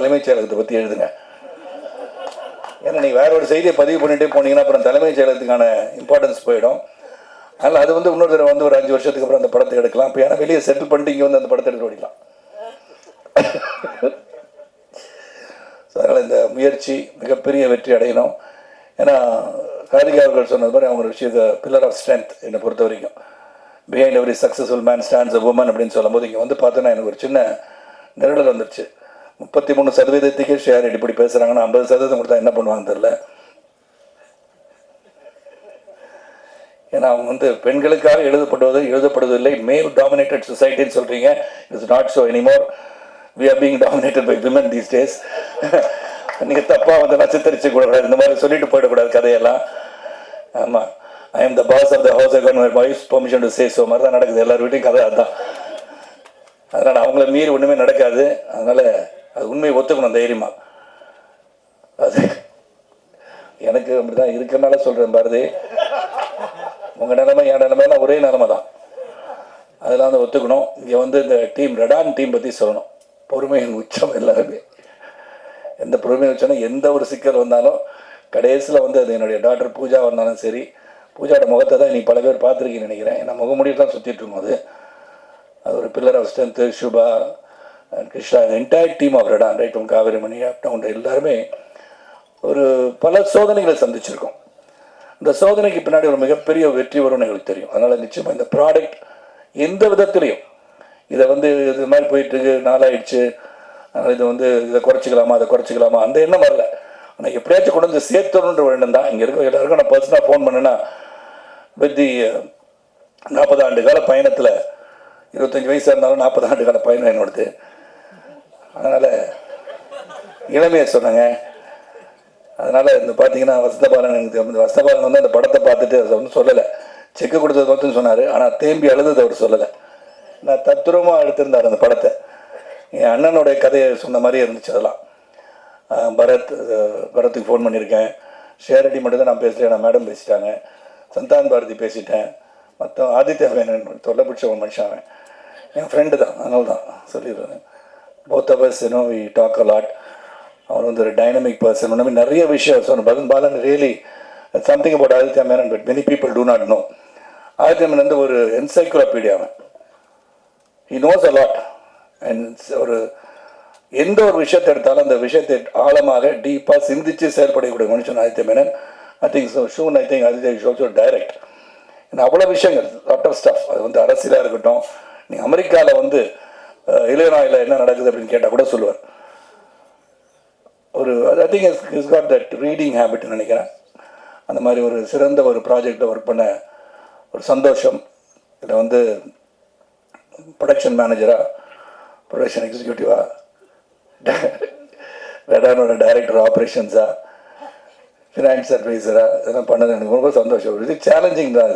தலைமைச் செயலகத்தை பற்றி எழுதுங்க. ஏன்னா நீங்கள் வேற ஒரு செய்தியை பதிவு பண்ணிகிட்டே போனீங்கன்னா அப்புறம் தலைமைச் செயலகத்துக்கான இம்பார்ட்டன்ஸ் போயிடும். அதனால் அது வந்து இன்னொரு தடவை வந்து ஒரு 5 வருஷத்துக்கு அப்புறம் அந்த படத்தை எடுக்கலாம். இப்போ ஏன்னா வெளியே செட்டில் பண்ணிட்டு இங்கே வந்து அந்த படத்தை எடுத்து ஓடிக்கலாம். ஸோ அதனால் இந்த முயற்சி மிகப்பெரிய வெற்றி அடையணும். ஏன்னா காரிகா அவர்கள் சொன்னது மாதிரி அவங்க ஒரு விஷயத்தை பில்லர் ஆஃப் ஸ்ட்ரென்த் என்னை பொறுத்த வரைக்கும். Behind every successful man stands a woman அப்படின்னு சொல்லும்போது இங்கே வந்து பார்த்தோன்னா எனக்கு ஒரு சின்ன நெருடல் வந்துருச்சு. 33% ஷேர் இப்படி பேசுகிறாங்கன்னா 50% கொடுத்தா என்ன பண்ணுவாங்க தெரில. ஏன்னா அவங்க வந்து பெண்களுக்காக எழுதப்படுவதில்லை, மேல் டாமினேட்டட் சொசைட்டின்னு சொல்கிறீங்க. It's not so anymore. We are being dominated by women these days. நீங்கள் தப்பாக வந்து நட்சத்திரிச்சு கூடக்கூடாது, இந்த மாதிரி சொல்லிட்டு போயிடக்கூடாது கதையெல்லாம். ஆமாம், I am the boss of the house, I got my wife's permission to say so மாதிரி தான் நடக்குது எல்லார் வீட்டையும் கதை அதுதான். அதனால் அவங்கள மீறி ஒன்றுமே நடக்காது. அதனால் அது உண்மையை ஒத்துக்கணும் தைரியமாக. அது எனக்கு அப்படி தான் இருக்கிறனால சொல்கிறேன் பாரதி. உங்கள் நிலைமை என் நிலைமையெல்லாம் ஒரே நிலைமை தான். அதெல்லாம் வந்து ஒத்துக்கணும். இங்கே வந்து இந்த டீம் ரெடான் டீம் பற்றி சொல்லணும். பொறுமையின் உச்சம் எல்லாருமே. எந்த பொறுமையை வச்சோன்னா எந்த ஒரு சிக்கல் வந்தாலும் கடைசியில் வந்து அது என்னுடைய டாக்டர் பூஜா வந்தாலும் சரி, பூஜாவோட முகத்தை தான் இன்றைக்கி பல பேர் பார்த்துருக்கீங்கன்னு நினைக்கிறேன். ஏன்னா முகமூடியில் தான் சுற்றிட்டு இருக்கோம். அது ஒரு pillar of strength. Suba and Krishna, entire team of Redan, right from Kaverimani up down எல்லாருமே ஒரு பல சோதனைகளை சந்திச்சிருக்கோம். இந்த சோதனைக்கு பின்னாடி ஒரு மிகப்பெரிய வெற்றி வரும்னு எங்களுக்கு தெரியும். அதனால் நிச்சயமாக இந்த ப்ராடக்ட் எந்த விதத்துலையும் இதை வந்து இது மாதிரி போயிட்டுருக்கு, நாளாயிடுச்சு, இது வந்து இதை குறைச்சிக்கலாமா அதை குறைச்சிக்கலாமா அந்த எண்ணம் வரல. ஆனால் எப்படியாச்சும் கொண்டு வந்து சேர்த்தணுன்ற ஒரு எண்ணம் தான். இங்கே இருக்க எல்லாருக்கும் நான் பர்சனலாக ஃபோன் பண்ணேன்னா வித் தி 40 ஆண்டு கால பயணத்தில் 25 வயசாக இருந்தாலும் 40 ஆண்டு கால பயணம் என்னோடது. அதனால் இளமையை சொன்னாங்க. அதனால் இந்த பார்த்தீங்கன்னா வசந்தபாலன், எனக்கு வசந்தபாலன் வந்து அந்த படத்தை பார்த்துட்டு அதை வந்து சொல்லலை, செக்கு கொடுத்தது மட்டும் சொன்னார். ஆனால் தேம்பி அழுதது அவர் சொல்லலை. நான் தத்துரமாக எடுத்திருந்தார் அந்த படத்தை. என் அண்ணனுடைய கதையை சொன்ன மாதிரியே இருந்துச்சு. அதெல்லாம் பரத்துக்கு ஃபோன் பண்ணியிருக்கேன். ஷேரடி மட்டும் தான் நான் பேசுகிறேன், நான் மேடம் பேசிட்டாங்க. சந்தான் பாரதி பேசிட்டேன். மற்ற ஆதித்யா வேணன் தொல்லை பிடிச்ச ஒரு மனுஷன், என் ஃப்ரெண்டு தான். அதனால தான் சொல்லிடுறேன். Both of us we talk a lot. அவர் வந்து ஒரு டைனமிக் பர்சன். இந்த மாதிரி நிறைய விஷயம் சொன்ன பகன் பாலன் really something about Aditya Menon but many people do not know. Aditya Menon வந்து ஒரு என்சைக்ளோபீடியா. அவன் he knows a lot. And ஒரு எந்த ஒரு விஷயத்தை எடுத்தாலும் அந்த விஷயத்தை ஆழமாக டீப்பாக சிந்தித்து செயல்படக்கூடிய மனுஷன் Aditya Menon. I think soon I think Aditya is also direct. ஏன்னா அவ்வளோ விஷயங்கள், லாட் ஆஃப் ஸ்டஃப். அது வந்து அரசியலாக இருக்கட்டும், நீங்கள் அமெரிக்காவில் வந்து இளையராயில் என்ன நடக்குது அப்படின்னு கேட்டால் கூட சொல்லுவார். ஒரு I think is God that reading ஹேபிட்னு நினைக்கிறேன். அந்த மாதிரி ஒரு சிறந்த ஒரு ப்ராஜெக்டில் ஒர்க் பண்ண ஒரு சந்தோஷம். இதில் வந்து ப்ரொடக்ஷன் மேனேஜராக, ப்ரொடக்ஷன் எக்ஸிக்யூட்டிவாக, ரெடானோட டைரக்டர் ஆப்ரேஷன்ஸாக, ஃபினான்ஸ் அட்வைசராக இதெல்லாம் பண்ணது எனக்கு ரொம்ப சந்தோஷம். இது சேலஞ்சிங் தான்.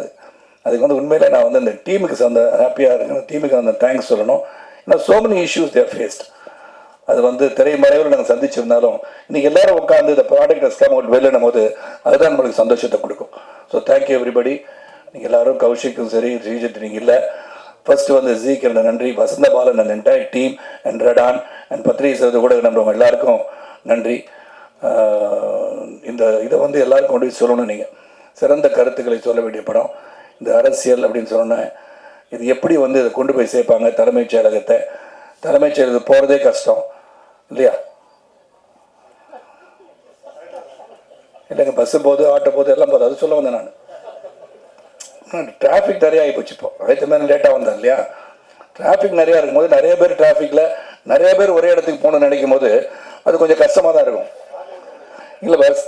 அதுக்கு வந்து உண்மையில் நான் வந்து இந்த டீமுக்கு ஹாப்பியாக இருக்கணும். டீமுக்கு அந்த தேங்க்ஸ் சொல்லணும். ஏன்னா so many issues there faced. அது வந்து திரைமறைவில் நாங்கள் சந்திச்சிருந்தாலும் இன்றைக்கி எல்லோரும் உட்காந்து இந்த ப்ராடக்ட் ஹஸ் கம் அவுட் வெல்லும் போது அதுதான் நம்மளுக்கு சந்தோஷத்தை கொடுக்கும். So thank you everybody. நீங்கள் எல்லோரும், கௌஷிக்கும் சரி, ஸ்ரீஜித் நீங்கள் இல்லை, ஃபர்ஸ்ட்டு வந்து ஜீக்கு என்னோட நன்றி, Vasanthabalan and entire team and Redan and பத்திரிகை செய்வது கூட நம்புறவங்க எல்லாருக்கும் நன்றி. இந்த இதை வந்து எல்லாருக்கும் கொண்டு போய் சொல்லணும். நீங்கள் சிறந்த கருத்துக்களை சொல்ல வேண்டிய படம். இந்த அரசியல் அப்படின்னு சொன்னேன், இது எப்படி வந்து இதை கொண்டு போய் சேர்ப்பாங்க தலைமைச் செயலகத்தை. தலைமைச் செயலகத்துக்கு போகிறதே கஷ்டம் இல்லையா? இல்லைங்க, பஸ்ஸு போகுது, ஆட்டோ போகுது, எல்லாம் போகுது. அது சொல்ல வந்தேன் நான். டிராஃபிக் நிறைய ஆகி போச்சு. இப்போ அடுத்த மாதிரி லேட்டாக வந்தேன் இல்லையா? டிராஃபிக் நிறையா இருக்கும்போது நிறைய பேர் டிராஃபிக்கில் நிறைய பேர் ஒரே இடத்துக்கு போகணும்னு நினைக்கும் போது அது கொஞ்சம் கஷ்டமாக தான் இருக்கும். இல்லை பஸ்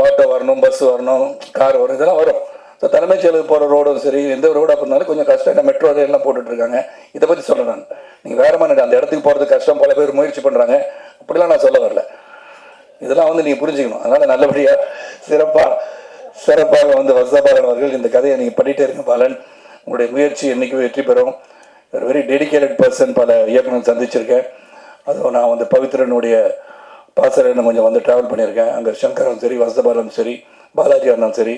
ஆட்டோ வரணும், பஸ் வரணும், கார் வரும், இதெல்லாம் வரும். ஸோ தலைமைச் செயலுக்கு போகிற ரோடும் சரி, எந்த ரோடாக இருந்தாலும் கொஞ்சம் கஷ்டம். என்ன மெட்ரோ ரயில்லாம் போட்டுட்ருக்காங்க. இதை பற்றி சொல்கிறேன் நான். நீங்கள் வேறு மாதிரி அந்த இடத்துக்கு போகிறது கஷ்டம், பல பேர் முயற்சி பண்ணுறாங்க, அப்படிலாம் நான் சொல்ல வரல. இதெல்லாம் வந்து நீங்கள் புரிஞ்சுக்கணும். அதனால் நல்லபடியாக சிறப்பாக வந்து வசந்தபாலன் அவர்கள் இந்த கதையை நீங்கள் பண்ணிகிட்டே இருங்க பாலன். உங்களுடைய முயற்சி என்றைக்கும் வெற்றி பெறும். ஒரு வெரி டெடிக்கேட்டட் பர்சன். பல இயக்குனர் சந்திச்சிருக்கேன். அதுவும் நான் வந்து பவித்ரனுடைய பாசறைன்னு கொஞ்சம் வந்து ட்ராவல் பண்ணியிருக்கேன். அங்கே சங்கரும் சரி, வசந்தபாலனும் சரி, பாலாஜி அண்ணனும் சரி,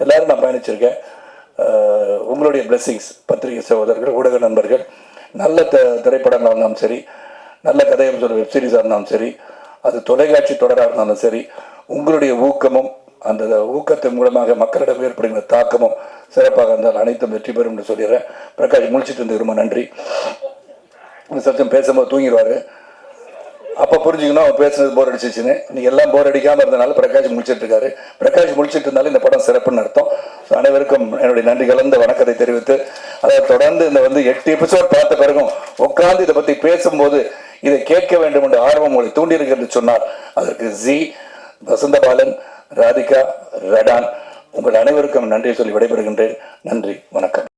எல்லோரும் நான் பயணிச்சிருக்கேன். உங்களுடைய பிளெஸ்ஸிங்ஸ், பத்திரிகை சகோதரர்கள், ஊடக நண்பர்கள், நல்ல திரைப்படங்களாக இருந்தாலும் சரி, நல்ல கதையம் சொல்ல வெப்சீரிஸாக இருந்தாலும் சரி, அது தொலைக்காட்சி தொடராக இருந்தாலும் சரி, உங்களுடைய ஊக்கமும் அந்த ஊக்கத்தின் மூலமாக மக்களிடம் ஏற்படுகிற தாக்கமும் சிறப்பாக இருந்தால் அனைத்தும் வெற்றி பெறும் என்று சொல்லிடுறேன். பிரகாஷ் முழிச்சிட்டு இருந்து ரொம்ப நன்றி. சத்தியம் பேசும்போது தூங்கிடுவார், அப்போ புரிஞ்சுக்கணும் அவன் பேசுனது போர் அடிச்சிச்சுன்னு. நீ எல்லாம் போர் அடிக்காமல் இருந்தனால பிரகாஷ் முழிச்சிட்டு இருக்காரு. பிரகாஷ் முழிச்சிட்டு இருந்தாலும் இந்த படம் சிறப்புன்னு அர்த்தம். அனைவருக்கும் என்னுடைய நன்றி கலந்த வணக்கத்தை தெரிவித்து, அதை தொடர்ந்து இந்த 8 எபிசோட் பார்த்த பிறகும் உட்கார்ந்து இதை பற்றி பேசும்போது இதை கேட்க வேண்டும் என்று ஆர்வம் உங்களை தூண்டியிருக்கிறது சொன்னால் அதற்கு ஜி, வசந்தபாலன், ராதிகா, ரடான், உங்கள் அனைவருக்கும் நன்றி சொல்லி விடைபெறுகின்றேன். நன்றி, வணக்கம்.